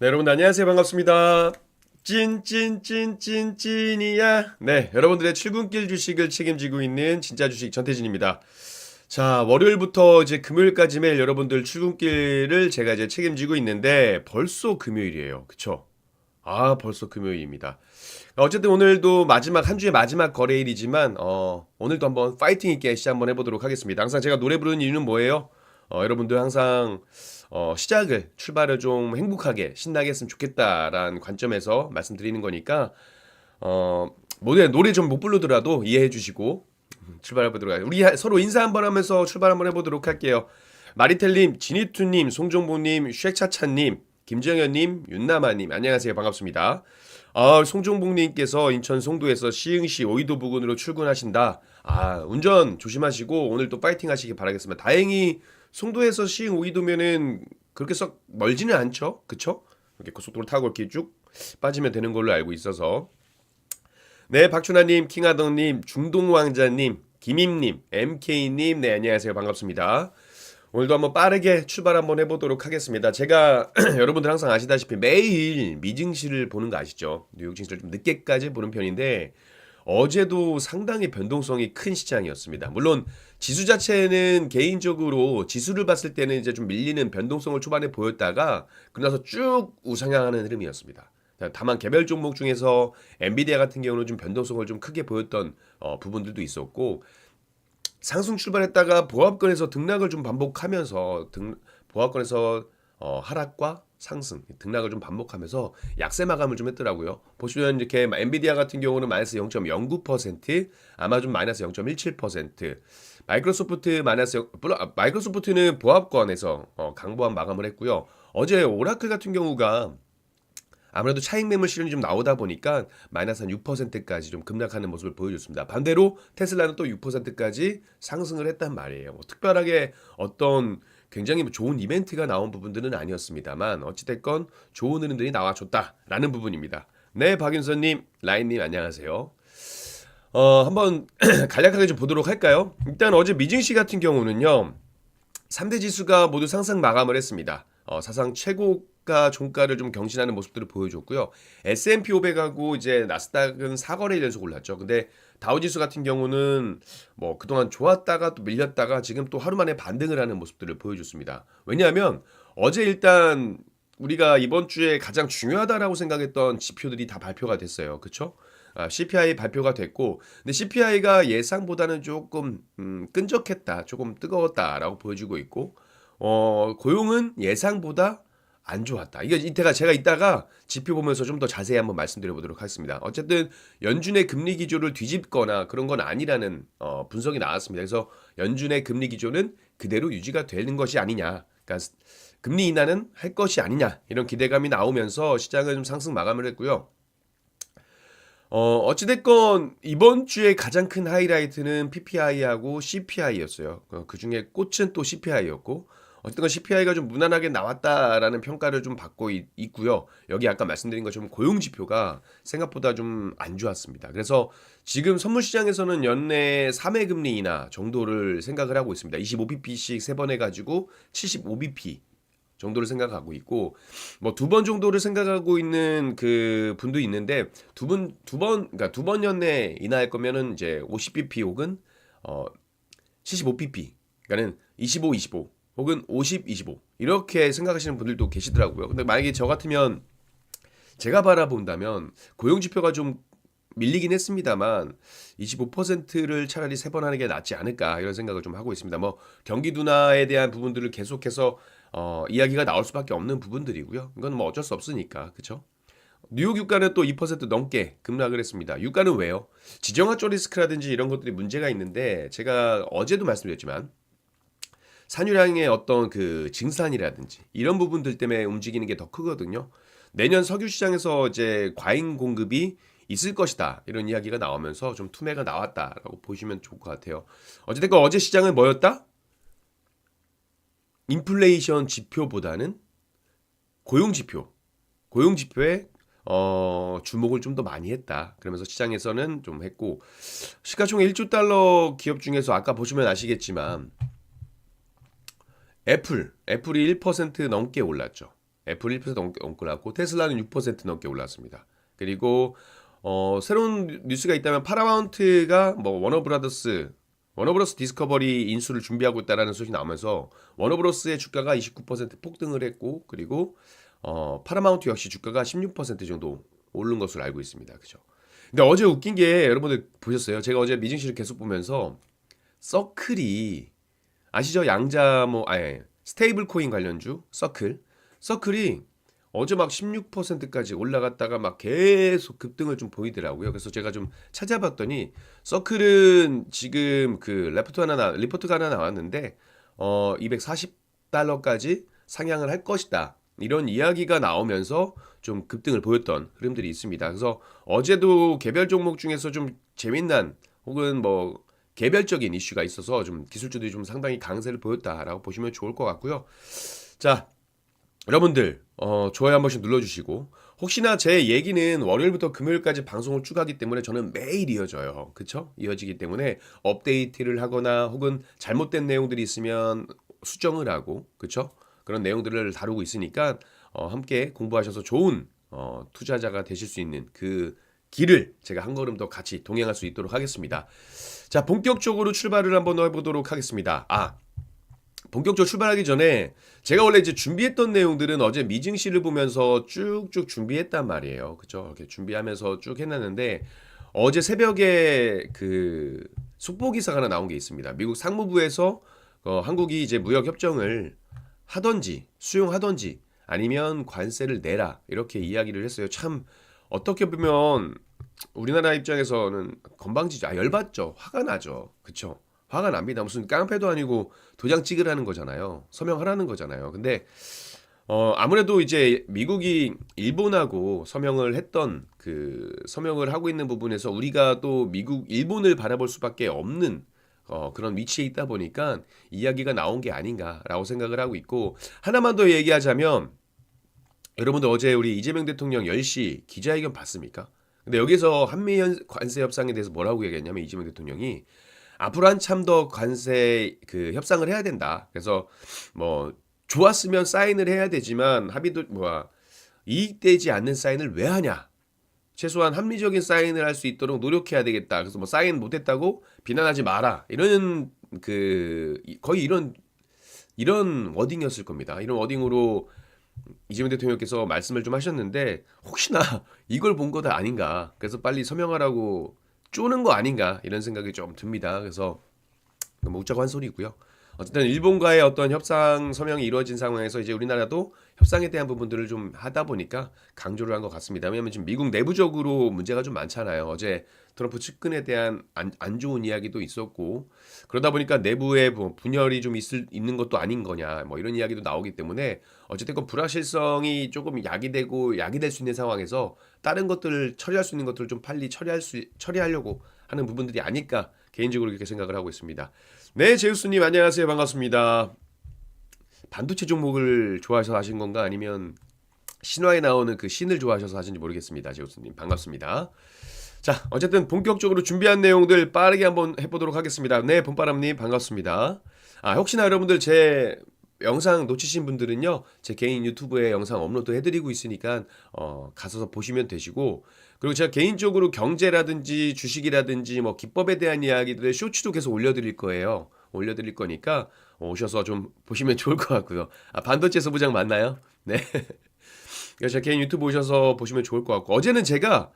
네, 여러분 안녕하세요. 반갑습니다. 찐이야. 네, 여러분들의 출근길 주식을 책임지고 있는 진짜 주식 전태진입니다. 자, 월요일부터 이제 금요일까지 매일 여러분들 출근길을 제가 이제 책임지고 있는데 벌써 금요일이에요. 그쵸? 아, 벌써 금요일입니다. 어쨌든 오늘도 마지막 한 주의 마지막 거래일이지만 오늘도 한번 파이팅 있게 시작 한번 해보도록 하겠습니다. 항상 제가 노래 부르는 이유는 뭐예요? 여러분들 항상 시작을 출발을 좀 행복하게 신나게 했으면 좋겠다라는 관점에서 말씀드리는 거니까 어, 노래 좀 못 부르더라도 이해해 주시고 출발해 보도록 할게요. 우리 서로 인사 한번 하면서 출발 한번 해보도록 할게요. 마리텔님, 지니투님, 송종복님, 쉐차차님, 김정현님, 윤나마님 안녕하세요. 반갑습니다. 송종복님께서 인천 송도에서 시흥시 오이도 부근으로 출근하신다. 운전 조심하시고 오늘 또 파이팅 하시기 바라겠습니다. 다행히 송도에서 시흥 오이도면은 그렇게 썩 멀지는 않죠. 그쵸? 이렇게 고속도로 타고 이렇게 쭉 빠지면 되는 걸로 알고 있어서. 네, 박춘하님, 킹하덕님, 중동왕자님, 김임님, MK님, 네, 안녕하세요. 반갑습니다. 오늘도 한번 빠르게 출발 한번 해보도록 하겠습니다. 제가 여러분들 항상 아시다시피 매일 미증시를 보는 거 아시죠? 뉴욕 증시를 좀 늦게까지 보는 편인데 어제도 상당히 변동성이 큰 시장이었습니다. 물론 지수 자체는 개인적으로 지수를 봤을 때는 이제 좀 밀리는 변동성을 초반에 보였다가 그러나서 쭉 우상향하는 흐름이었습니다. 다만 개별 종목 중에서 엔비디아 같은 경우는 좀 변동성을 좀 크게 보였던 부분들도 있었고 상승 출발했다가 보합권에서 등락을 좀 반복하면서 보합권에서 하락과 상승, 등락을 좀 반복하면서 약세 마감을 좀 했더라고요. 보시면 이렇게 엔비디아 같은 경우는 마이너스 0.09%, 아마존 마이너스 0.17%, 마이크로소프트는 보합권에서 강보합 마감을 했고요. 어제 오라클 같은 경우가 아무래도 차익 매물 실현이 좀 나오다 보니까 마이너스 한 6%까지 좀 급락하는 모습을 보여줬습니다. 반대로 테슬라는 또 6%까지 상승을 했단 말이에요. 뭐 특별하게 어떤 굉장히 좋은 이벤트가 나온 부분들은 아니었습니다만 어찌됐건 좋은 흐름들이 나와줬다라는 부분입니다. 네, 박윤선님, 라인님 안녕하세요. 한번 간략하게 좀 보도록 할까요? 일단 어제 미증시 같은 경우는요. 3대 지수가 모두 상승 마감을 했습니다. 사상 최고가 종가를 좀 경신하는 모습들을 보여줬고요. S&P 500하고 이제 나스닥은 4거래일 연속 올랐죠. 근데 다우지수 같은 경우는 뭐 그동안 좋았다가 또 밀렸다가 지금 또 하루 만에 반등을 하는 모습들을 보여줬습니다. 왜냐하면 어제 일단 우리가 이번 주에 가장 중요하다라고 생각했던 지표들이 다 발표가 됐어요. 그쵸? CPI 발표가 됐고, 근데 CPI가 예상보다는 조금 끈적했다, 조금 뜨거웠다라고 보여지고 있고, 고용은 예상보다 안 좋았다. 이게 이때가 제가 이따가 지표 보면서 좀 더 자세히 한번 말씀드려 보도록 하겠습니다. 어쨌든 연준의 금리 기조를 뒤집거나 그런 건 아니라는 분석이 나왔습니다. 그래서 연준의 금리 기조는 그대로 유지가 되는 것이 아니냐. 그러니까 금리 인하는 할 것이 아니냐. 이런 기대감이 나오면서 시장은 좀 상승 마감을 했고요. 어찌됐건 이번 주에 가장 큰 하이라이트는 PPI하고 CPI였어요. 그 중에 꽃은 또 CPI였고, 어쨌든 CPI가 좀 무난하게 나왔다라는 평가를 좀 받고 있고요. 여기 아까 말씀드린 것처럼 고용 지표가 생각보다 좀 안 좋았습니다. 그래서 지금 선물 시장에서는 연내 3회 금리 인하 정도를 생각을 하고 있습니다. 25bp씩 3번 해가지고 75bp 정도를 생각하고 있고 뭐 2번 정도를 생각하고 있는 그 분도 있는데 그러니까 2번 연내 인하할 거면은 이제 50bp 혹은 75bp 그러니까는 25 25 혹은 50 25 이렇게 생각하시는 분들도 계시더라고요. 근데 만약에 저 같으면 제가 바라본다면 고용 지표가 좀 밀리긴 했습니다만 25%를 차라리 3번 하는 게 낫지 않을까 이런 생각을 좀 하고 있습니다. 뭐 경기 둔화에 대한 부분들을 계속해서 이야기가 나올 수밖에 없는 부분들이고요. 이건 뭐 어쩔 수 없으니까 그렇죠? 뉴욕 유가는 또 2% 넘게 급락을 했습니다. 유가는 왜요? 지정학적 리스크라든지 이런 것들이 문제가 있는데 제가 어제도 말씀드렸지만 산유량의 어떤 그 증산이라든지 이런 부분들 때문에 움직이는 게 더 크거든요. 내년 석유 시장에서 이제 과잉 공급이 있을 것이다. 이런 이야기가 나오면서 좀 투매가 나왔다라고 보시면 좋을 것 같아요. 어쨌든 어제 시장은 뭐였다? 인플레이션 지표보다는 고용 지표, 고용 지표에 주목을 좀 더 많이 했다. 그러면서 시장에서는 좀 했고 시가총액 1조 달러 기업 중에서 아까 보시면 아시겠지만 애플이 1% 넘게 올랐죠. 애플 1% 넘게 올랐고 테슬라는 6% 넘게 올랐습니다. 그리고 새로운 뉴스가 있다면 파라마운트가 뭐 워너브라더스 디스커버리 인수를 준비하고 있다라는 소식이 나오면서 워너브로스의 주가가 29% 폭등을 했고 그리고 파라마운트 역시 주가가 16% 정도 오른 것으로 알고 있습니다. 그죠? 근데 어제 웃긴 게 여러분들 보셨어요? 제가 어제 미증시를 계속 보면서 서클이 아시죠? 양자 스테이블 코인 관련주 서클이 어제 막 16%까지 올라갔다가 막 계속 급등을 좀 보이더라고요. 그래서 제가 좀 찾아봤더니 서클은 지금 그 리포트가 하나 나왔는데 240달러까지 상향을 할 것이다. 이런 이야기가 나오면서 좀 급등을 보였던 흐름들이 있습니다. 그래서 어제도 개별 종목 중에서 좀 재미난 혹은 뭐 개별적인 이슈가 있어서 좀 기술주들이 좀 상당히 강세를 보였다라고 보시면 좋을 것 같고요. 자, 여러분들 좋아요 한 번씩 눌러주시고 혹시나 제 얘기는 월요일부터 금요일까지 방송을 쭉 하기 때문에 저는 매일 이어져요. 그쵸? 이어지기 때문에 업데이트를 하거나 혹은 잘못된 내용들이 있으면 수정을 하고 그쵸? 그런 내용들을 다루고 있으니까 함께 공부하셔서 좋은 투자자가 되실 수 있는 그 길을 제가 한 걸음 더 같이 동행할 수 있도록 하겠습니다. 자, 본격적으로 출발을 한번 해보도록 하겠습니다. 본격적으로 출발하기 전에 제가 원래 이제 준비했던 내용들은 어제 미증시를 보면서 쭉쭉 준비했단 말이에요. 그죠? 이렇게 준비하면서 쭉 해놨는데 어제 새벽에 그 속보 기사가 하나 나온 게 있습니다. 미국 상무부에서 한국이 이제 무역 협정을 하던지 수용하던지 아니면 관세를 내라 이렇게 이야기를 했어요. 참 어떻게 보면 우리나라 입장에서는 건방지죠. 열받죠. 화가 나죠. 그쵸? 화가 납니다. 무슨 깡패도 아니고 도장 찍으라는 거잖아요. 서명하라는 거잖아요. 근데 아무래도 이제 미국이 일본하고 서명을 했던 그 서명을 하고 있는 부분에서 우리가 또 일본을 바라볼 수밖에 없는 그런 위치에 있다 보니까 이야기가 나온 게 아닌가라고 생각을 하고 있고 하나만 더 얘기하자면 여러분들 어제 우리 이재명 대통령 10시 기자회견 봤습니까? 근데 여기서 한미 관세 협상에 대해서 뭐라고 얘기했냐면 이재명 대통령이 앞으로 한참 더 관세 그 협상을 해야 된다. 그래서 뭐 좋았으면 사인을 해야 되지만 합의도 이익되지 않는 사인을 왜 하냐? 최소한 합리적인 사인을 할 수 있도록 노력해야 되겠다. 그래서 뭐 사인 못했다고 비난하지 마라. 이런 거의 이런 워딩이었을 겁니다. 이런 워딩으로 이재명 대통령께서 말씀을 좀 하셨는데 혹시나 이걸 본 거다 아닌가. 그래서 빨리 서명하라고 쪼는 거 아닌가 이런 생각이 좀 듭니다. 그래서 너무 웃자고 한 소리고요. 어쨌든 일본과의 어떤 협상 서명이 이루어진 상황에서 이제 우리나라도 협상에 대한 부분들을 좀 하다 보니까 강조를 한 것 같습니다. 왜냐하면 지금 미국 내부적으로 문제가 좀 많잖아요. 어제 트럼프 측근에 대한 안 좋은 이야기도 있었고 그러다 보니까 내부에 뭐 분열이 좀 있는 것도 아닌 거냐 뭐 이런 이야기도 나오기 때문에 어쨌든 그 불확실성이 조금 야기될 수 있는 상황에서 다른 것들을 처리할 수 있는 것들을 좀 빨리 처리하려고 하는 부분들이 아닐까 개인적으로 그렇게 생각을 하고 있습니다. 네, 제우스님 안녕하세요. 반갑습니다. 반도체 종목을 좋아해서 하신 건가 아니면 신화에 나오는 그 신을 좋아하셔서 하신지 모르겠습니다. 제우스님 반갑습니다. 자, 어쨌든 본격적으로 준비한 내용들 빠르게 한번 해보도록 하겠습니다. 네, 봄바람님 반갑습니다. 혹시나 여러분들 제 영상 놓치신 분들은요 제 개인 유튜브에 영상 업로드 해드리고 있으니까 가서 보시면 되시고 그리고 제가 개인적으로 경제라든지 주식이라든지 뭐 기법에 대한 이야기들을 쇼츠도 계속 올려드릴 거니까 오셔서 좀 보시면 좋을 것 같고요. 반도체 소부장 맞나요? 네. 그래서 제 개인 유튜브 오셔서 보시면 좋을 것 같고 어제는 제가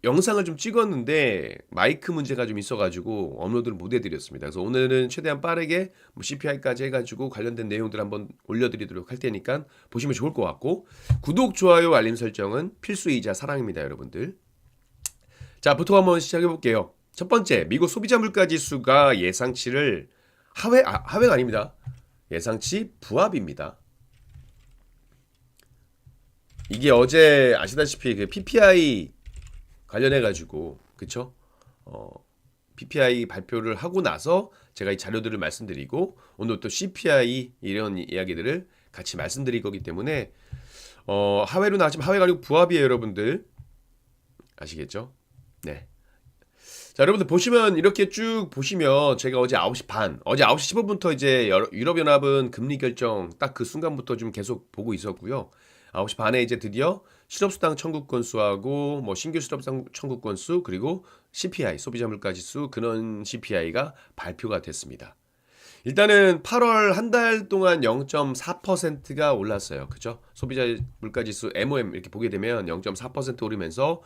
영상을 좀 찍었는데 마이크 문제가 좀 있어가지고 업로드를 못 해드렸습니다. 그래서 오늘은 최대한 빠르게 뭐 CPI까지 해가지고 관련된 내용들 한번 올려드리도록 할 테니까 보시면 좋을 것 같고 구독, 좋아요, 알림 설정은 필수이자 사랑입니다, 여러분들. 자, 부터 한번 시작해 볼게요. 첫 번째, 미국 소비자 물가 지수가 예상치를 하회가 아닙니다. 예상치 부합입니다. 이게 어제 아시다시피 그 PPI 관련해가지고 그쵸? PPI 발표를 하고 나서 제가 이 자료들을 말씀드리고 오늘 또 CPI 이런 이야기들을 같이 말씀드릴 거기 때문에 하회로 나왔지만 하회가 아니고 부합이에요, 여러분들. 아시겠죠? 네. 자, 여러분들 보시면 이렇게 쭉 보시면 제가 어제 9시 반, 어제 9시 15분부터 이제 유럽연합은 금리 결정 딱 그 순간부터 좀 계속 보고 있었고요. 9시 반에 이제 드디어 실업수당 청구 건수하고 뭐 신규 실업수당 청구 건수 그리고 CPI 소비자 물가 지수 근원 CPI가 발표가 됐습니다. 일단은 8월 한 달 동안 0.4%가 올랐어요. 그죠? 소비자 물가 지수 MOM 이렇게 보게 되면 0.4% 오르면서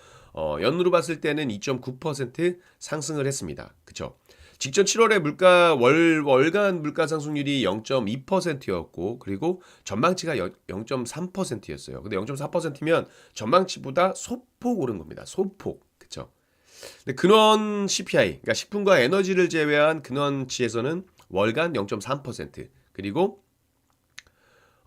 연으로 봤을 때는 2.9% 상승을 했습니다. 그죠? 직전 7월에 월간 물가 상승률이 0.2%였고 그리고 전망치가 0.3%였어요. 근데 0.4%면 전망치보다 소폭 오른 겁니다. 소폭. 그죠? 근데 근원 CPI, 그러니까 식품과 에너지를 제외한 근원치에서는 월간 0.3% 그리고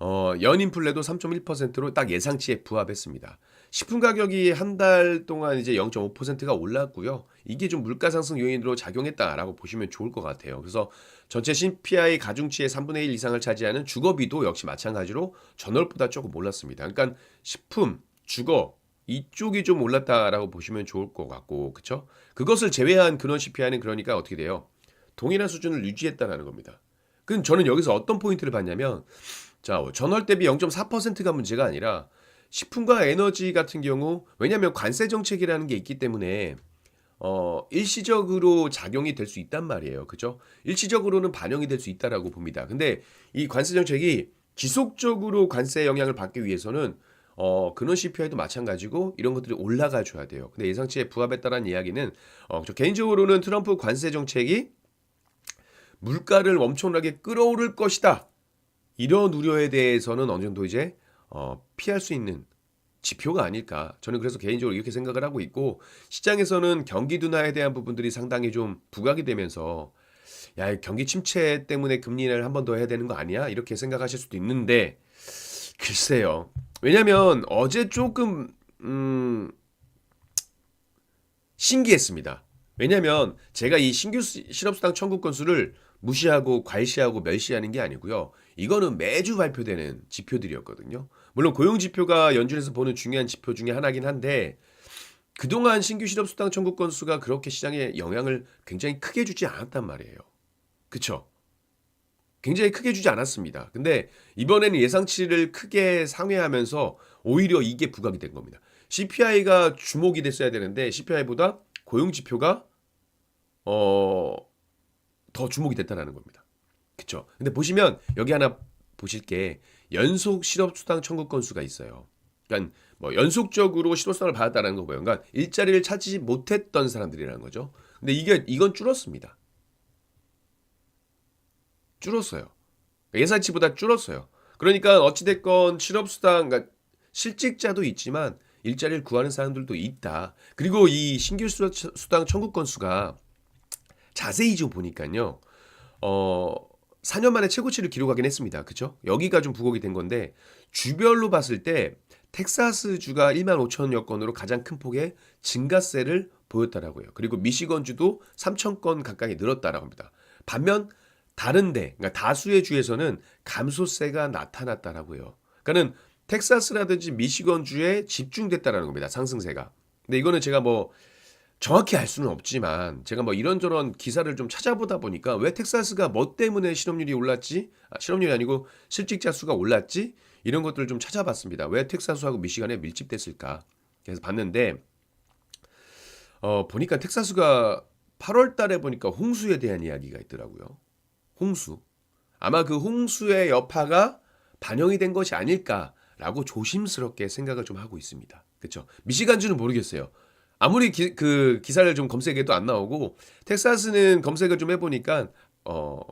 연인플레도 3.1%로 딱 예상치에 부합했습니다. 식품 가격이 한 달 동안 이제 0.5%가 올랐고요. 이게 좀 물가 상승 요인으로 작용했다라고 보시면 좋을 것 같아요. 그래서 전체 CPI 가중치의 3분의 1 이상을 차지하는 주거비도 역시 마찬가지로 전월보다 조금 올랐습니다. 그러니까 식품, 주거 이쪽이 좀 올랐다라고 보시면 좋을 것 같고, 그쵸? 그것을 제외한 근원 CPI는 그러니까 어떻게 돼요? 동일한 수준을 유지했다라는 겁니다. 그럼 저는 여기서 어떤 포인트를 봤냐면, 자, 전월 대비 0.4%가 문제가 아니라 식품과 에너지 같은 경우, 왜냐하면 관세 정책이라는 게 있기 때문에 일시적으로 작용이 될 수 있단 말이에요. 그죠? 일시적으로는 반영이 될 수 있다라고 봅니다. 근데 이 관세 정책이 지속적으로 관세 영향을 받기 위해서는 근원 CPI도 마찬가지고 이런 것들이 올라가 줘야 돼요. 근데 예상치에 부합했다라는 이야기는 저 개인적으로는 트럼프 관세 정책이 물가를 엄청나게 끌어오를 것이다. 이런 우려에 대해서는 어느 정도 이제 피할 수 있는 지표가 아닐까. 저는 그래서 개인적으로 이렇게 생각을 하고 있고 시장에서는 경기 둔화에 대한 부분들이 상당히 좀 부각이 되면서 야, 경기 침체 때문에 금리 인하를 한 번 더 해야 되는 거 아니야? 이렇게 생각하실 수도 있는데 글쎄요. 왜냐면 어제 조금 신기했습니다. 왜냐면 제가 이 신규 실업수당 청구 건수를 무시하고 과시하고 멸시하는 게 아니고요. 이거는 매주 발표되는 지표들이었거든요. 물론 고용 지표가 연준에서 보는 중요한 지표 중에 하나긴 한데 그동안 신규 실업수당 청구 건수가 그렇게 시장에 영향을 굉장히 크게 주지 않았단 말이에요. 그쵸? 굉장히 크게 주지 않았습니다. 근데 이번에는 예상치를 크게 상회하면서 오히려 이게 부각이 된 겁니다. CPI가 주목이 됐어야 되는데 CPI보다 고용 지표가 어, 더 주목이 됐다는 겁니다. 그쵸? 근데 보시면 여기 하나 보실 게 연속 실업수당 청구 건수가 있어요. 그러니까 뭐 연속적으로 실업수당을 받았다는 거고요. 그러니까 일자리를 찾지 못했던 사람들이라는 거죠. 근데 이건 줄었습니다. 줄었어요. 예상치보다 줄었어요. 그러니까 어찌됐건 실업수당, 그러니까 실직자도 있지만 일자리를 구하는 사람들도 있다. 그리고 이 신규 수당 청구 건수가 자세히 좀 보니까요. 4년 만에 최고치를 기록하긴 했습니다. 그쵸? 여기가 좀 부각이 된 건데 주별로 봤을 때 텍사스 주가 1만 5천여 건으로 가장 큰 폭의 증가세를 보였다라고요. 그리고 미시건주도 3천 건 가까이 늘었다라고 합니다. 반면 다른데, 그러니까 다수의 주에서는 감소세가 나타났다라고요. 그러니까는 텍사스라든지 미시건주에 집중됐다라는 겁니다. 상승세가. 근데 이거는 제가 뭐 정확히 알 수는 없지만 제가 뭐 이런저런 기사를 좀 찾아보다 보니까 왜 텍사스가 뭐 때문에 실업률이 올랐지? 실업률이 아니고 실직자 수가 올랐지? 이런 것들을 좀 찾아봤습니다. 왜 텍사스하고 미시간에 밀집됐을까? 그래서 봤는데 보니까 텍사스가 8월 달에 보니까 홍수에 대한 이야기가 있더라고요. 홍수. 아마 그 홍수의 여파가 반영이 된 것이 아닐까라고 조심스럽게 생각을 좀 하고 있습니다. 그렇죠? 미시간주는 모르겠어요. 아무리 그 기사를 좀 검색해도 안 나오고 텍사스는 검색을 좀 해보니까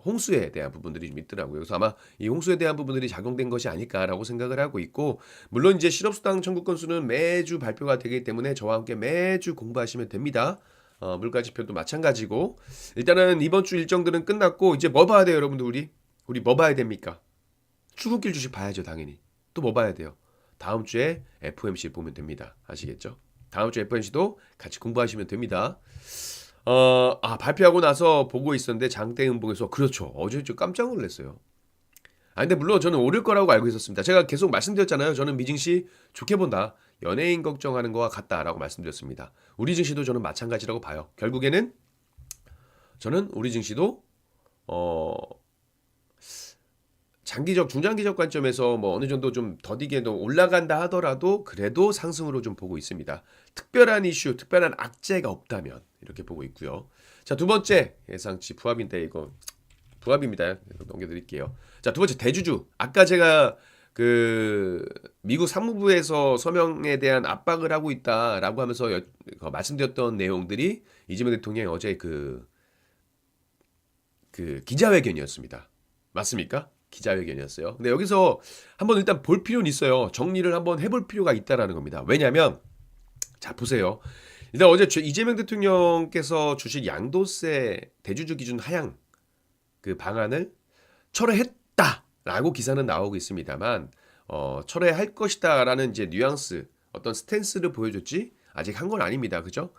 홍수에 대한 부분들이 좀 있더라고요. 그래서 아마 이 홍수에 대한 부분들이 작용된 것이 아닐까라고 생각을 하고 있고 물론 이제 실업수당 청구 건수는 매주 발표가 되기 때문에 저와 함께 매주 공부하시면 됩니다. 물가 지표도 마찬가지고 일단은 이번 주 일정들은 끝났고 이제 뭐 봐야 돼요, 여러분들 우리 뭐 봐야 됩니까? 출근길 주식 봐야죠, 당연히. 또 뭐 봐야 돼요? 다음 주에 FOMC 보면 됩니다. 아시겠죠? 다음 주 FOMC도 같이 공부하시면 됩니다. 발표하고 나서 보고 있었는데 장대음봉에서 그렇죠. 어제 좀 깜짝 놀랐어요. 근데 물론 저는 오를 거라고 알고 있었습니다. 제가 계속 말씀드렸잖아요. 저는 미증시 좋게 본다. 연예인 걱정하는 거와 같다라고 말씀드렸습니다. 우리 증시도 저는 마찬가지라고 봐요. 결국에는 저는 우리 증시도 어, 장기적, 중장기적 관점에서 뭐 어느 정도 좀 더디게도 올라간다 하더라도 그래도 상승으로 좀 보고 있습니다. 특별한 이슈, 특별한 악재가 없다면 이렇게 보고 있고요. 자, 두 번째 예상치 부합인데 이거 부합입니다. 이거 넘겨드릴게요. 자, 두 번째 대주주. 아까 제가 그 미국 상무부에서 서명에 대한 압박을 하고 있다라고 하면서 말씀드렸던 내용들이 이재명 대통령이 어제 그 기자회견이었습니다. 맞습니까? 기자회견이었어요. 근데 여기서 한번 일단 볼 필요는 있어요. 정리를 한번 해볼 필요가 있다라는 겁니다. 왜냐하면 자 보세요. 일단 어제 이재명 대통령께서 주식 양도세 대주주 기준 하향 그 방안을 철회했다라고 기사는 나오고 있습니다만 철회할 것이다라는 이제 뉘앙스 어떤 스탠스를 보여줬지 아직 한 건 아닙니다. 그죠?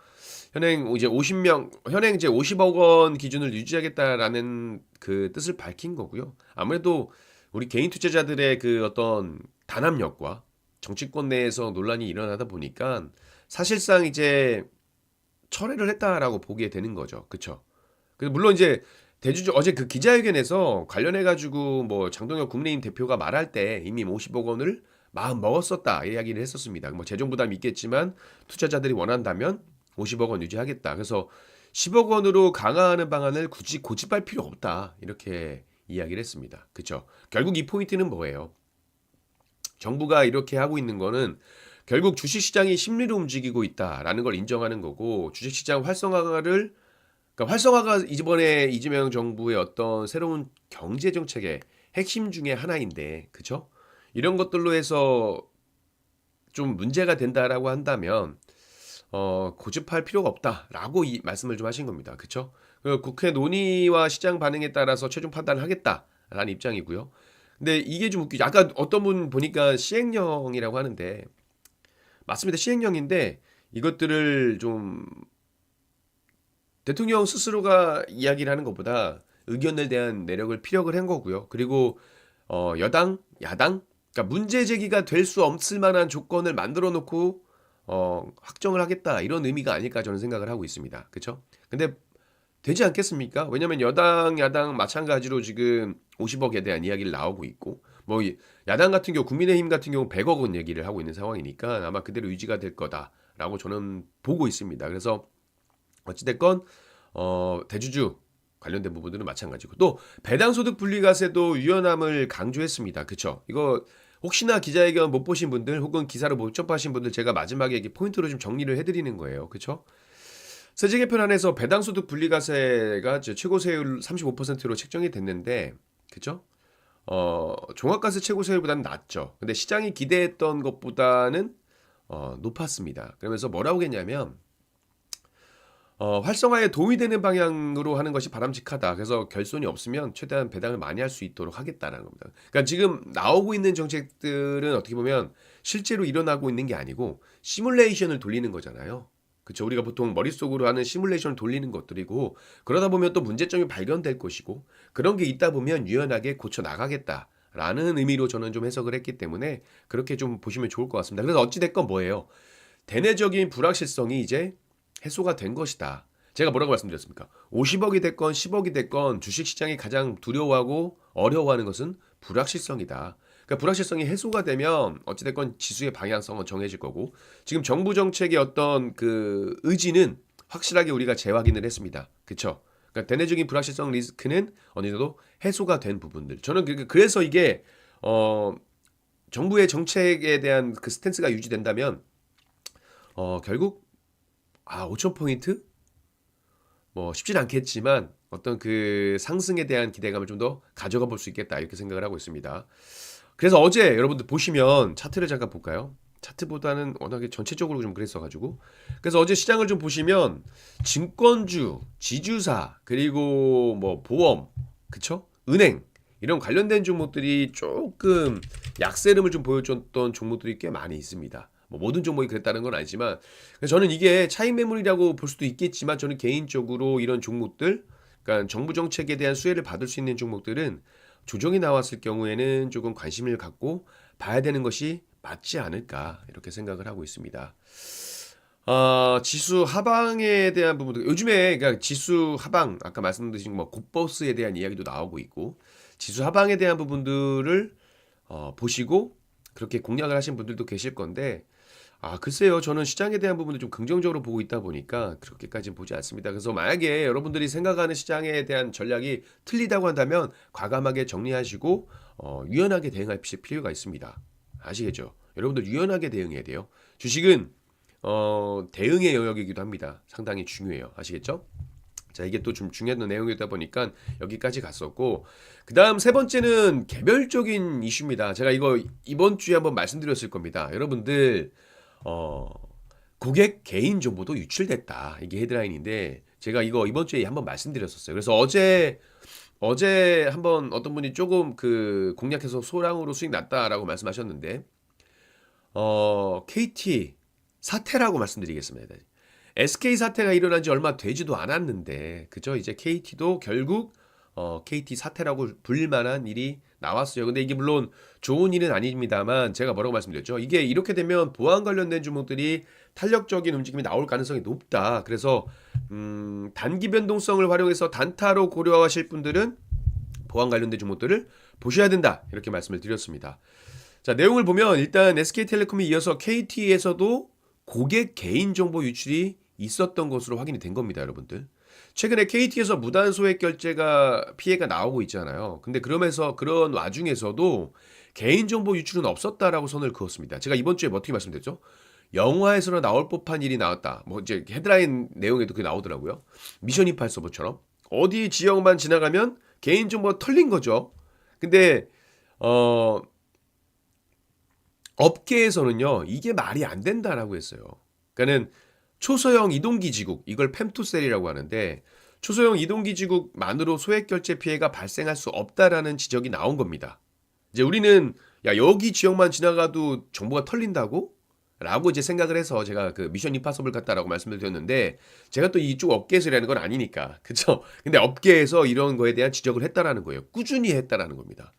현행 이제 50억 원 기준을 유지하겠다라는 그 뜻을 밝힌 거고요. 아무래도 우리 개인 투자자들의 그 어떤 단합력과 정치권 내에서 논란이 일어나다 보니까 사실상 이제 철회를 했다라고 보게 되는 거죠. 그쵸? 물론 이제 대주주 어제 그 기자회견에서 관련해 가지고 뭐 장동혁 국민의힘 대표가 말할 때 이미 50억 원을 마음 먹었었다 이야기를 했었습니다. 뭐 재정 부담이 있겠지만 투자자들이 원한다면 50억 원 유지하겠다. 그래서 10억 원으로 강화하는 방안을 굳이 고집할 필요 없다. 이렇게 이야기를 했습니다. 그렇죠? 결국 이 포인트는 뭐예요? 정부가 이렇게 하고 있는 거는 결국 주식시장이 심리로 움직이고 있다라는 걸 인정하는 거고 주식시장 활성화를 그러니까 활성화가 이번에 이재명 정부의 어떤 새로운 경제 정책의 핵심 중에 하나인데, 그렇죠? 이런 것들로 해서 좀 문제가 된다라고 한다면 고집할 필요가 없다라고 이 말씀을 좀 하신 겁니다. 그렇죠? 국회 논의와 시장 반응에 따라서 최종 판단을 하겠다라는 입장이고요. 근데 이게 좀 웃기죠. 아까 어떤 분 보니까 시행령이라고 하는데 맞습니다. 시행령인데 이것들을 좀 대통령 스스로가 이야기를 하는 것보다 의견에 대한 내력을 피력을 한 거고요. 그리고 여당, 야당, 그러니까 문제 제기가 될 수 없을 만한 조건을 만들어 놓고 확정을 하겠다 이런 의미가 아닐까 저는 생각을 하고 있습니다. 그렇죠? 근데 되지 않겠습니까? 왜냐하면 여당, 야당 마찬가지로 지금 50억에 대한 이야기를 나오고 있고 뭐 야당 같은 경우 국민의힘 같은 경우 100억 원 얘기를 하고 있는 상황이니까 아마 그대로 유지가 될 거다라고 저는 보고 있습니다. 그래서 어찌됐건 대주주 관련된 부분들은 마찬가지고 또 배당소득 분리과세도 유연함을 강조했습니다. 그쵸? 이거 혹시나 기자회견 못 보신 분들 혹은 기사를 못 접하신 분들 제가 마지막에 이렇게 포인트로 좀 정리를 해드리는 거예요. 그쵸? 세제 개편안에서 배당소득 분리과세가 최고 세율 35%로 책정이 됐는데 그쵸? 종합과세 최고 세율보다는 낮죠. 근데 시장이 기대했던 것보다는 높았습니다. 그러면서 뭐라고 했냐면 활성화에 도움이 되는 방향으로 하는 것이 바람직하다. 그래서 결손이 없으면 최대한 배당을 많이 할 수 있도록 하겠다라는 겁니다. 그러니까 지금 나오고 있는 정책들은 어떻게 보면 실제로 일어나고 있는 게 아니고 시뮬레이션을 돌리는 거잖아요. 그렇죠. 우리가 보통 머릿속으로 하는 시뮬레이션을 돌리는 것들이고 그러다 보면 또 문제점이 발견될 것이고 그런 게 있다 보면 유연하게 고쳐 나가겠다라는 의미로 저는 좀 해석을 했기 때문에 그렇게 좀 보시면 좋을 것 같습니다. 그래서 어찌됐건 뭐예요? 대내적인 불확실성이 이제 해소가 된 것이다. 제가 뭐라고 말씀드렸습니까? 50억이 됐건 10억이 됐건 주식시장이 가장 두려워하고 어려워하는 것은 불확실성이다. 그러니까 불확실성이 해소가 되면 어찌됐건 지수의 방향성은 정해질 거고 지금 정부 정책의 어떤 그 의지는 확실하게 우리가 재확인을 했습니다. 그렇죠? 그러니까 대내적인 불확실성 리스크는 어느 정도 해소가 된 부분들. 저는 그래서 이게 정부의 정책에 대한 그 스탠스가 유지된다면 결국 5,000포인트? 뭐 쉽진 않겠지만 어떤 그 상승에 대한 기대감을 좀 더 가져가 볼 수 있겠다 이렇게 생각을 하고 있습니다. 그래서 어제 여러분들 보시면 차트를 잠깐 볼까요? 차트보다는 워낙에 전체적으로 좀 그랬어가지고 그래서 어제 시장을 좀 보시면 증권주, 지주사 그리고 뭐 보험, 그쵸? 은행 이런 관련된 종목들이 조금 약세름을 좀 보여줬던 종목들이 꽤 많이 있습니다. 뭐 모든 종목이 그랬다는 건 아니지만 저는 이게 차익 매물이라고 볼 수도 있겠지만 저는 개인적으로 이런 종목들 그러니까 정부 정책에 대한 수혜를 받을 수 있는 종목들은 조정이 나왔을 경우에는 조금 관심을 갖고 봐야 되는 것이 맞지 않을까 이렇게 생각을 하고 있습니다. 지수 하방에 대한 부분도 요즘에 그러니까 지수 하방 아까 말씀드린 뭐 곧버스에 대한 이야기도 나오고 있고 지수 하방에 대한 부분들을 보시고 그렇게 공략을 하신 분들도 계실 건데 글쎄요. 저는 시장에 대한 부분을 좀 긍정적으로 보고 있다 보니까 그렇게까지는 보지 않습니다. 그래서 만약에 여러분들이 생각하는 시장에 대한 전략이 틀리다고 한다면 과감하게 정리하시고 유연하게 대응할 필요가 있습니다. 아시겠죠? 여러분들 유연하게 대응해야 돼요. 주식은 대응의 영역이기도 합니다. 상당히 중요해요. 아시겠죠? 자, 이게 또 좀 중요한 내용이다 보니까 여기까지 갔었고, 그 다음 세 번째는 개별적인 이슈입니다. 제가 이거 이번 주에 한번 말씀드렸을 겁니다. 여러분들, 어, 고객 개인 정보도 유출됐다. 이게 헤드라인인데, 제가 이거 이번 주에 한번 말씀드렸었어요. 그래서 어제 한번 어떤 분이 조금 그 공략해서 소량으로 수익 났다라고 말씀하셨는데, KT 사태라고 말씀드리겠습니다. SK 사태가 일어난 지 얼마 되지도 않았는데, 그죠? 이제 KT도 결국, KT 사태라고 불릴 만한 일이 나왔어요. 근데 이게 물론 좋은 일은 아닙니다만, 제가 뭐라고 말씀드렸죠? 이게 이렇게 되면 보안 관련된 주목들이 탄력적인 움직임이 나올 가능성이 높다. 그래서, 단기 변동성을 활용해서 단타로 고려하실 분들은 보안 관련된 주목들을 보셔야 된다. 이렇게 말씀을 드렸습니다. 자, 내용을 보면 일단 SK텔레콤에 이어서 KT에서도 고객 개인정보 유출이 있었던 것으로 확인이 된 겁니다, 여러분들. 최근에 KT에서 무단 소액 결제가 피해가 나오고 있잖아요. 근데 그러면서 그런 와중에서도 개인정보 유출은 없었다라고 선을 그었습니다. 제가 이번 주에 뭐 어떻게 말씀드렸죠? 영화에서나 나올 법한 일이 나왔다. 뭐 이제 헤드라인 내용에도 그게 나오더라고요. 미션 임팔 서버처럼 어디 지역만 지나가면 개인정보가 털린 거죠. 근데 어 업계에서는요, 이게 말이 안 된다라고 했어요. 그러니까는 초소형 이동기지국, 이걸 펨토셀이라고 하는데, 초소형 이동기지국만으로 소액결제 피해가 발생할 수 없다라는 지적이 나온 겁니다. 이제 우리는, 야, 여기 지역만 지나가도 정보가 털린다고? 라고 이제 생각을 해서 제가 그 미션 임파서블 같다라고 말씀을 드렸는데, 제가 또 이쪽 업계에서 일하는 건 아니니까. 그쵸? 근데 업계에서 이런 거에 대한 지적을 했다라는 거예요. 꾸준히 했다라는 겁니다.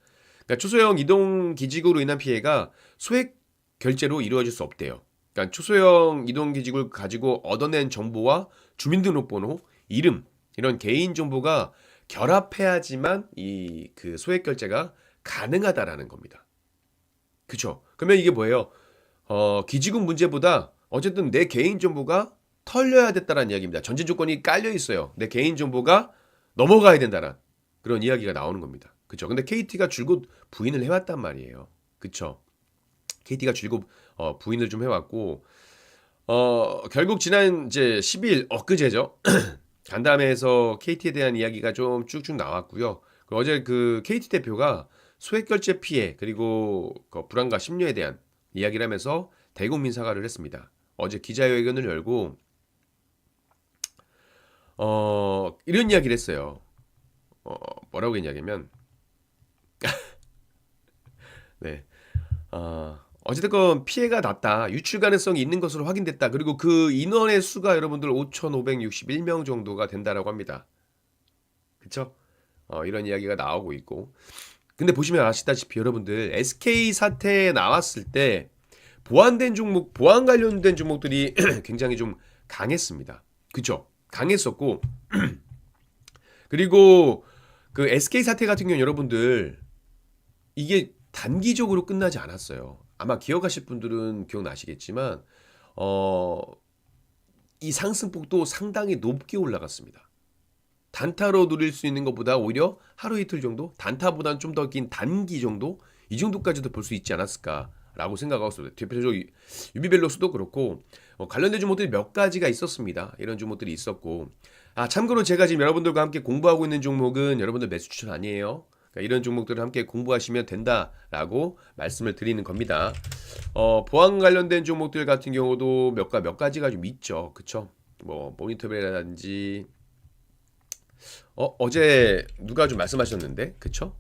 그러니까 초소형 이동 기직으로 인한 피해가 소액 결제로 이루어질 수 없대요. 그러니까 초소형 이동 기직을 가지고 얻어낸 정보와 주민등록번호, 이름 이런 개인 정보가 결합해야지만 이 그 소액 결제가 가능하다라는 겁니다. 그렇죠? 그러면 이게 뭐예요? 기지국 문제보다 어쨌든 내 개인 정보가 털려야 됐다라는 이야기입니다. 전제 조건이 깔려 있어요. 내 개인 정보가 넘어가야 된다는 그런 이야기가 나오는 겁니다. 그쵸? 근데 KT가 줄곧 부인을 해왔단 말이에요. 그쵸? KT가 줄곧 부인을 좀 해왔고, 결국 지난 이제 10일 엊그제죠. 간담회에서 KT에 대한 이야기가 좀 쭉쭉 나왔고요. 어제 그 KT 대표가 소액결제 피해 그리고 그 불안과 심려에 대한 이야기를 하면서 대국민 사과를 했습니다. 어제 기자회견을 열고 이런 이야기를 했어요. 뭐라고 했냐면 네. 어찌됐건 피해가 났다. 유출 가능성이 있는 것으로 확인됐다. 그리고 그 인원의 수가 여러분들 5,561명 정도가 된다라고 합니다. 그쵸? 이런 이야기가 나오고 있고. 근데 보시면 아시다시피 여러분들 SK 사태에 나왔을 때 보완된 종목, 보안 관련된 종목들이 굉장히 좀 강했습니다. 그쵸? 강했었고 그리고 그 SK 사태 같은 경우는 여러분들 이게 단기적으로 끝나지 않았어요. 아마 기억하실 분들은 기억나시겠지만 어, 이 상승폭도 상당히 높게 올라갔습니다. 단타로 누릴 수 있는 것보다 오히려 하루 이틀 정도, 단타보다는 좀 더 긴 단기 정도, 이 정도까지도 볼 수 있지 않았을까라고 생각하고 있습니다. 대표적으로 유비벨로스도 그렇고 관련된 종목들이 몇 가지가 있었습니다. 이런 종목들이 있었고, 참고로 제가 지금 여러분들과 함께 공부하고 있는 종목은 여러분들 매수 추천 아니에요. 그러니까 이런 종목들을 함께 공부하시면 된다라고 말씀을 드리는 겁니다. 보안 관련된 종목들 같은 경우도 몇 가지가 좀 있죠. 그쵸? 뭐 모니터벨이라든지 어제 누가 좀 말씀하셨는데, 그쵸?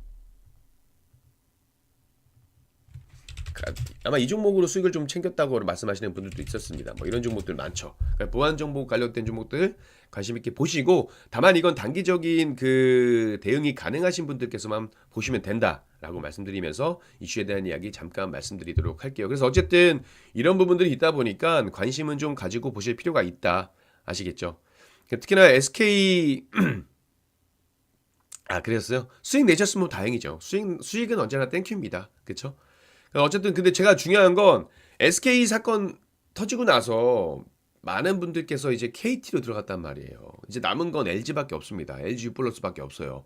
아마 이 종목으로 수익을 좀 챙겼다고 말씀하시는 분들도 있었습니다. 뭐 이런 종목들 많죠. 그러니까 보안 정보 관련된 종목들 관심 있게 보시고, 다만 이건 단기적인 그 대응이 가능하신 분들께서만 보시면 된다라고 말씀드리면서 이슈에 대한 이야기 잠깐 말씀드리도록 할게요. 그래서 어쨌든 이런 부분들이 있다 보니까 관심은 좀 가지고 보실 필요가 있다. 아시겠죠? 특히나 SK 그랬어요. 수익 내셨으면 다행이죠. 수익은 언제나 땡큐입니다. 그렇죠? 어쨌든 근데 제가 중요한 건 SK 사건 터지고 나서 많은 분들께서 이제 KT로 들어갔단 말이에요. 이제 남은 건 LG밖에 없습니다. LG U 플러스밖에 없어요.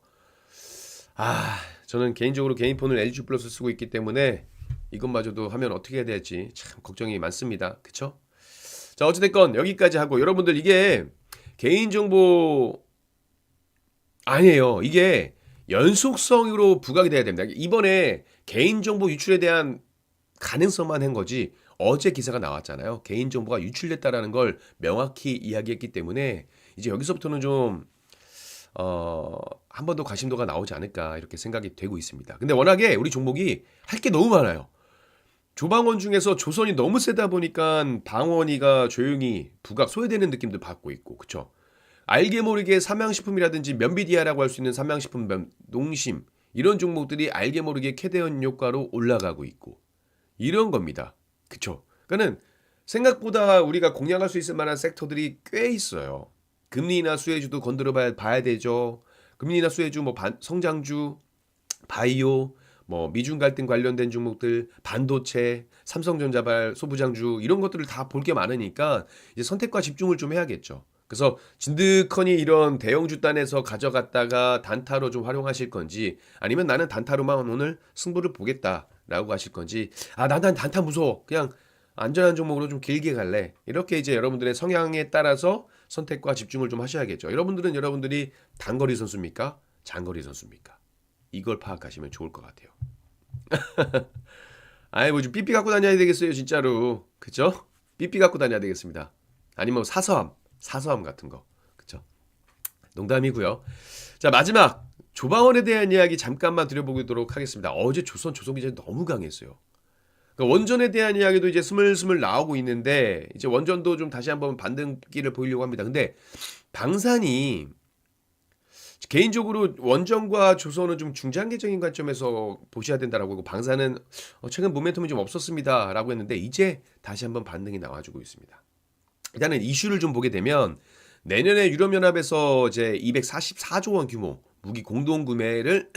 저는 개인적으로 개인 폰을 LG U 플러스 쓰고 있기 때문에 이것마저도 하면 어떻게 해야 될지 참 걱정이 많습니다. 그쵸? 자, 어찌됐건 여기까지 하고, 여러분들 이게 개인정보 아니에요. 이게 연속성으로 부각이 돼야 됩니다. 이번에 개인정보 유출에 대한 가능성만 한 거지, 어제 기사가 나왔잖아요. 개인정보가 유출됐다라는 걸 명확히 이야기했기 때문에 이제 여기서부터는 좀 한 번 더 관심도가 나오지 않을까 이렇게 생각이 되고 있습니다. 근데 워낙에 우리 종목이 할 게 너무 많아요. 조방원 중에서 조선이 너무 세다 보니까 방원이가 조용히 부각 소외되는 느낌도 받고 있고, 그쵸? 알게 모르게 삼양식품이라든지 면비디아라고 할 수 있는 삼양식품, 농심 이런 종목들이 알게 모르게 캐대언 효과로 올라가고 있고 이런 겁니다. 그쵸? 그러니까는 생각보다 우리가 공략할 수 있을 만한 섹터들이 꽤 있어요. 금리나 수혜주도 건드려 봐야 되죠. 금리나 수혜주, 뭐 성장주, 바이오, 뭐 미중 갈등 관련된 종목들, 반도체, 삼성전자발, 소부장주 이런 것들을 다 볼 게 많으니까 이제 선택과 집중을 좀 해야겠죠. 그래서 진득하니 이런 대형주 단에서 가져갔다가 단타로 좀 활용하실 건지, 아니면 나는 단타로만 오늘 승부를 보겠다라고 하실 건지, 난 단타 무서워, 그냥 안전한 종목으로 좀 길게 갈래, 이렇게 이제 여러분들의 성향에 따라서 선택과 집중을 좀 하셔야겠죠. 여러분들은 여러분들이 단거리 선수입니까? 장거리 선수입니까? 이걸 파악하시면 좋을 것 같아요. 뭐 좀 삐삐 갖고 다녀야 되겠어요, 진짜로. 그쵸? 삐삐 갖고 다녀야 되겠습니다. 아니면 사서함 같은 거. 그쵸? 농담이고요. 자, 마지막 조방원에 대한 이야기 잠깐만 드려보도록 하겠습니다. 어제 조선기전이 너무 강했어요. 그러니까 원전에 대한 이야기도 이제 스물스물 나오고 있는데, 이제 원전도 좀 다시 한번 반등기를 보이려고 합니다. 근데 방산이, 개인적으로 원전과 조선은 좀 중장기적인 관점에서 보셔야 된다라고 하고, 방산은 최근 모멘텀이 좀 없었습니다라고 했는데 이제 다시 한번 반등이 나와주고 있습니다. 일단은 이슈를 좀 보게 되면 내년에 유럽연합에서 이제 244조 원 규모 무기 공동 구매를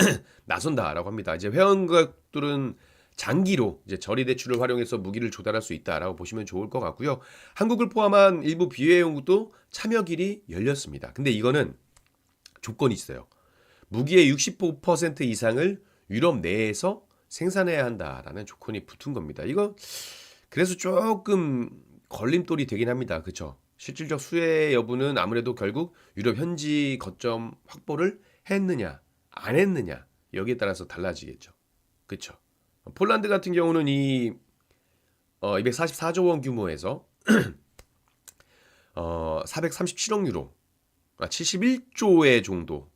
나선다라고 합니다. 이제 회원국들은 장기로 이제 저리 대출을 활용해서 무기를 조달할 수 있다라고 보시면 좋을 것 같고요. 한국을 포함한 일부 비회원국도 참여길이 열렸습니다. 근데 이거는 조건이 있어요. 무기의 65% 이상을 유럽 내에서 생산해야 한다라는 조건이 붙은 겁니다. 이거 그래서 조금 걸림돌이 되긴 합니다. 그렇죠? 실질적 수혜 여부는 아무래도 결국 유럽 현지 거점 확보를 했느냐 안 했느냐 여기에 따라서 달라지겠죠. 그렇죠? 폴란드 같은 경우는 이 244조 원 규모에서 437억 유로, 71조의 정도를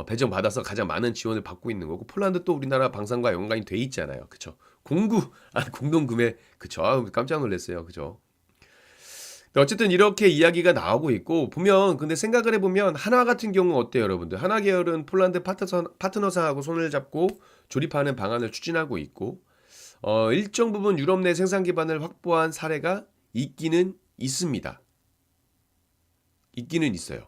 배정받아서 가장 많은 지원을 받고 있는 거고, 폴란드 또 우리나라 방산과 연관이 돼 있잖아요. 그쵸? 공동구매, 그쵸? 깜짝 놀랐어요. 그죠? 어쨌든 이렇게 이야기가 나오고 있고, 보면 근데 생각을 해보면 한화 같은 경우 어때요, 여러분들? 한화 계열은 폴란드 파트너사하고 손을 잡고 조립하는 방안을 추진하고 있고, 일정 부분 유럽 내 생산 기반을 확보한 사례가 있기는 있습니다. 있기는 있어요.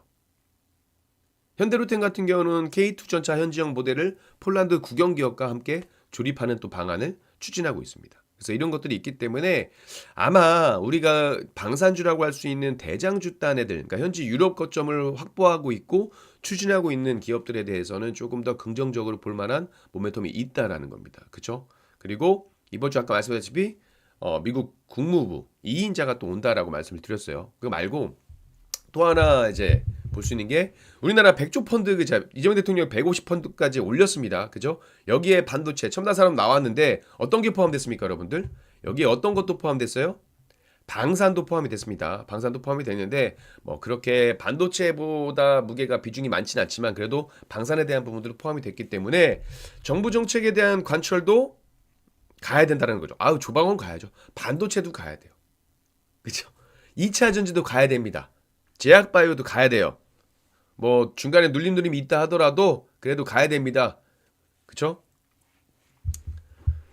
현대로템 같은 경우는 K2 전차 현지형 모델을 폴란드 국영기업과 함께 조립하는 또 방안을 추진하고 있습니다. 그래서 이런 것들이 있기 때문에 아마 우리가 방산주라고 할 수 있는 대장주 단 애들, 그러니까 현지 유럽 거점을 확보하고 있고 추진하고 있는 기업들에 대해서는 조금 더 긍정적으로 볼 만한 모멘텀이 있다라는 겁니다. 그렇죠? 그리고 이번 주 아까 말씀드렸다시피 미국 국무부 2인자가 또 온다라고 말씀을 드렸어요. 그거 말고 또 하나 이제 볼 수 있는 게 우리나라 100조 펀드, 이재명 대통령 150 펀드까지 올렸습니다. 그죠? 여기에 반도체 첨단 산업 나왔는데 어떤 게 포함됐습니까, 여러분들? 여기에 어떤 것도 포함됐어요? 방산도 포함이 됐습니다. 방산도 포함이 됐는데 뭐 그렇게 반도체보다 무게가 비중이 많지는 않지만 그래도 방산에 대한 부분들도 포함이 됐기 때문에 정부 정책에 대한 관철도 가야 된다는 거죠. 아우 조방원 가야죠. 반도체도 가야 돼요. 그렇죠? 2차 전지도 가야 됩니다. 제약바이오도 가야 돼요. 뭐 중간에 눌림눌림이 있다 하더라도 그래도 가야 됩니다. 그렇죠?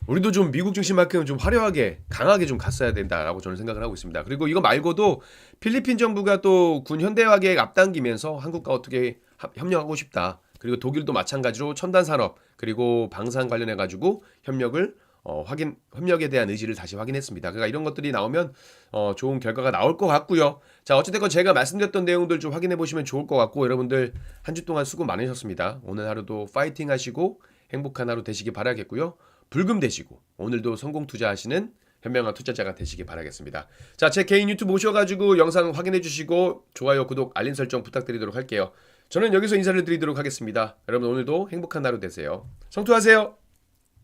우리도 좀 미국 증시만큼 좀 화려하게 강하게 좀 갔어야 된다라고 저는 생각을 하고 있습니다. 그리고 이거 말고도 필리핀 정부가 또 군 현대화계획 앞당기면서 한국과 어떻게 협력하고 싶다. 그리고 독일도 마찬가지로 첨단 산업 그리고 방산 관련해 가지고 협력에 대한 의지를 다시 확인했습니다. 그러니까 이런 것들이 나오면 좋은 결과가 나올 것 같고요. 자, 어쨌든 제가 말씀드렸던 내용들 좀 확인해 보시면 좋을 것 같고 여러분들 한 주 동안 수고 많으셨습니다. 오늘 하루도 파이팅 하시고 행복한 하루 되시기 바라겠고요. 불금 되시고 오늘도 성공 투자하시는 현명한 투자자가 되시기 바라겠습니다. 자, 제 개인 유튜브 오셔가지고 영상 확인해 주시고 좋아요, 구독, 알림 설정 부탁드리도록 할게요. 저는 여기서 인사를 드리도록 하겠습니다. 여러분 오늘도 행복한 하루 되세요. 성투하세요.